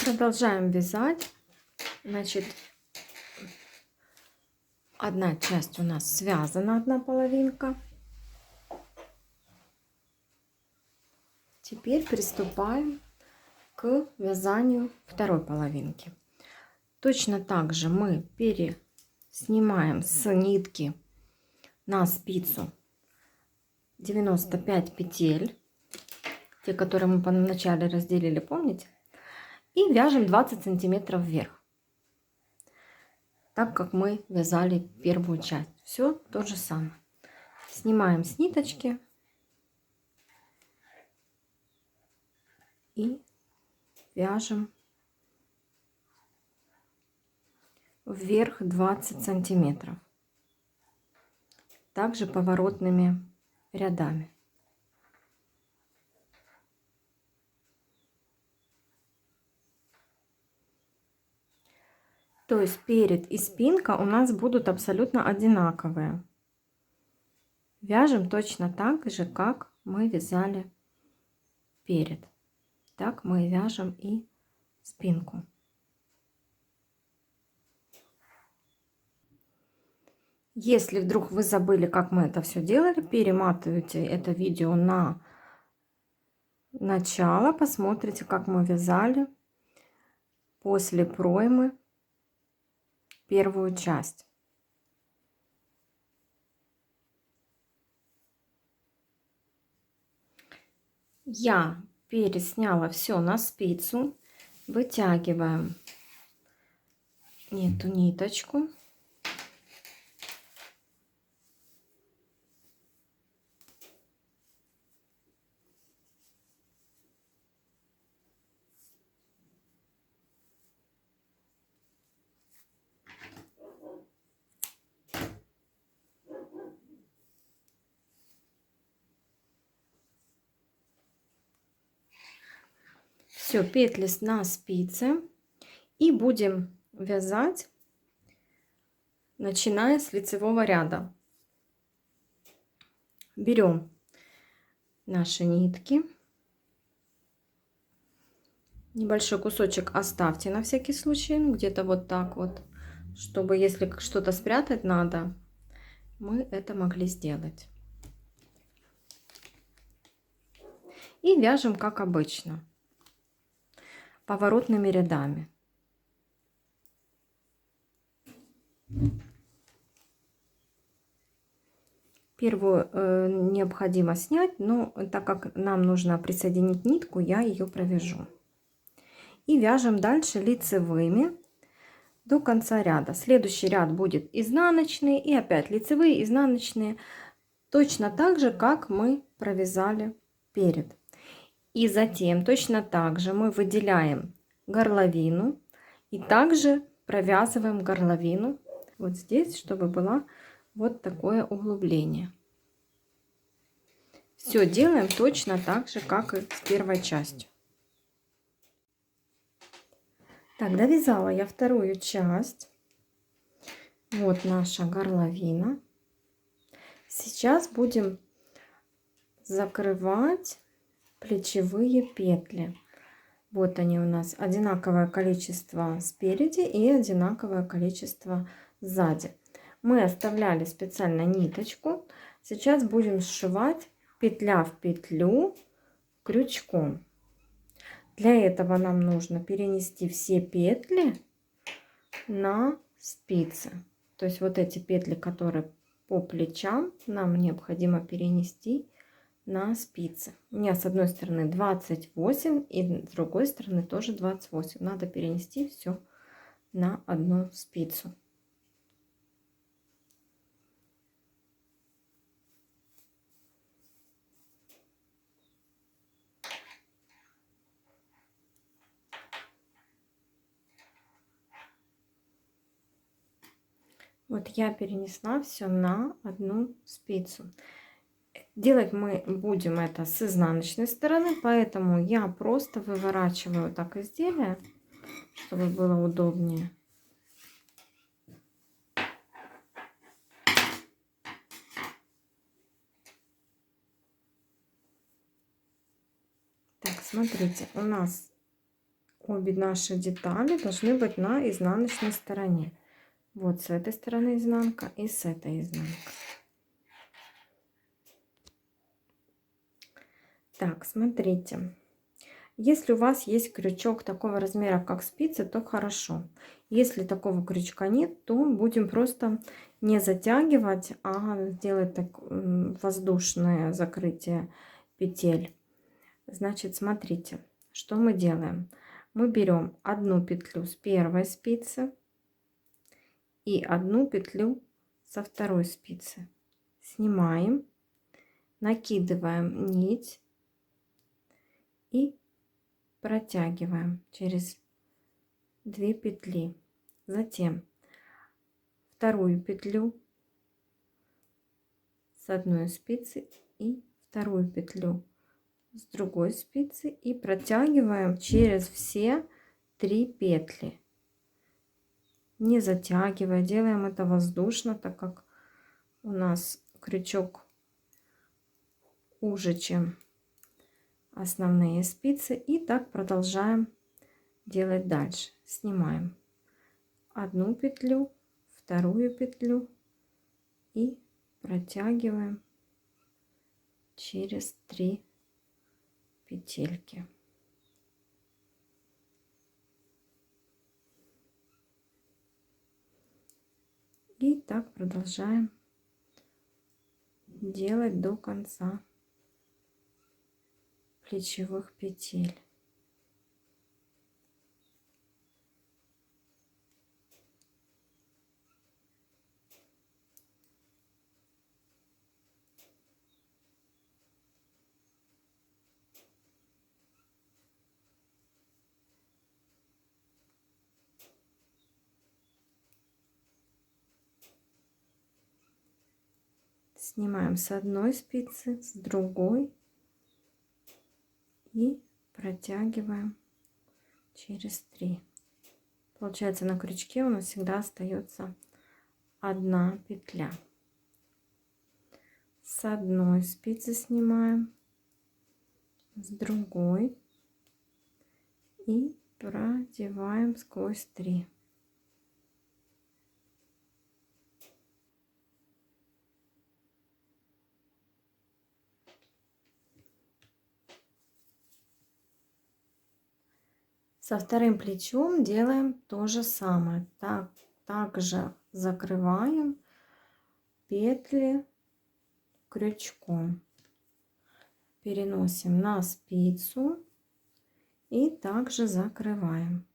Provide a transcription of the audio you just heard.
Продолжаем вязать. Значит, одна часть у нас связана, одна половинка. Теперь приступаем к вязанию второй половинки. Точно так же мы снимаем с нитки на спицу 95 петель, те, которые мы вначале разделили, помните? И вяжем 20 сантиметров вверх, так как мы вязали первую часть. Все то же самое. Снимаем с ниточки и вяжем вверх 20 сантиметров, также поворотными рядами. То есть перед и спинка у нас будут абсолютно одинаковые. Вяжем точно так же, как мы вязали перед. Так мы вяжем и спинку. Если вдруг вы забыли, как мы это все делали, перематывайте это видео на начало, посмотрите, как мы вязали после проймы первую часть. Я пересняла все на спицу, вытягиваем эту ниточку. Все, петли на спице, и будем вязать, начиная с лицевого ряда. Берем наши нитки, небольшой кусочек оставьте на всякий случай, где-то вот так вот, чтобы если что-то спрятать надо, мы это могли сделать. И вяжем как обычно, поворотными рядами. Первую необходимо снять, но так как нам нужно присоединить нитку, я ее провяжу. И вяжем дальше лицевыми до конца ряда. Следующий ряд будет изнаночный, и опять лицевые, изнаночные, точно так же, как мы провязали перед. И затем точно так же мы выделяем горловину и также провязываем горловину вот здесь, чтобы было вот такое углубление. Все делаем точно так же, как и с первой частью. Так, довязала я вторую часть. Вот наша горловина. Сейчас будем закрывать плечевые петли. Вот они у нас, одинаковое количество спереди и одинаковое количество сзади. Мы оставляли специально ниточку. Сейчас будем сшивать петля в петлю крючком. Для этого нам нужно перенести все петли на спицы. То есть вот эти петли, которые по плечам, нам необходимо перенести на спицы. У меня с одной стороны 28 и с другой стороны тоже 28. Надо перенести все на одну спицу. Вот я перенесла все на одну спицу. Делать мы будем это с изнаночной стороны, поэтому я просто выворачиваю так изделие, чтобы было удобнее. Так, смотрите, у нас обе наши детали должны быть на изнаночной стороне. Вот с этой стороны изнанка и с этой изнанка. Так, смотрите. Если у вас есть крючок такого размера, как спицы, то хорошо. Если такого крючка нет, то будем просто не затягивать, а сделать так воздушное закрытие петель. Значит, смотрите, что мы делаем. Мы берем одну петлю с первой спицы и одну петлю со второй спицы. Снимаем, накидываем нить и протягиваем через 2 петли. Затем вторую петлю с одной спицы и вторую петлю с другой спицы и протягиваем через все 3 петли, не затягивая. Делаем это воздушно, так как у нас крючок уже, чем основные спицы. И так продолжаем делать дальше. Снимаем одну петлю, вторую петлю и протягиваем через 3 петельки. И так продолжаем делать до конца плечевых петель. Снимаем с одной спицы, с другой и протягиваем через 3. Получается, на крючке у нас всегда остается одна петля. С одной спицы снимаем, с другой и продеваем сквозь 3. Со вторым плечом делаем то же самое. Также закрываем петли крючком. Переносим на спицу и также закрываем.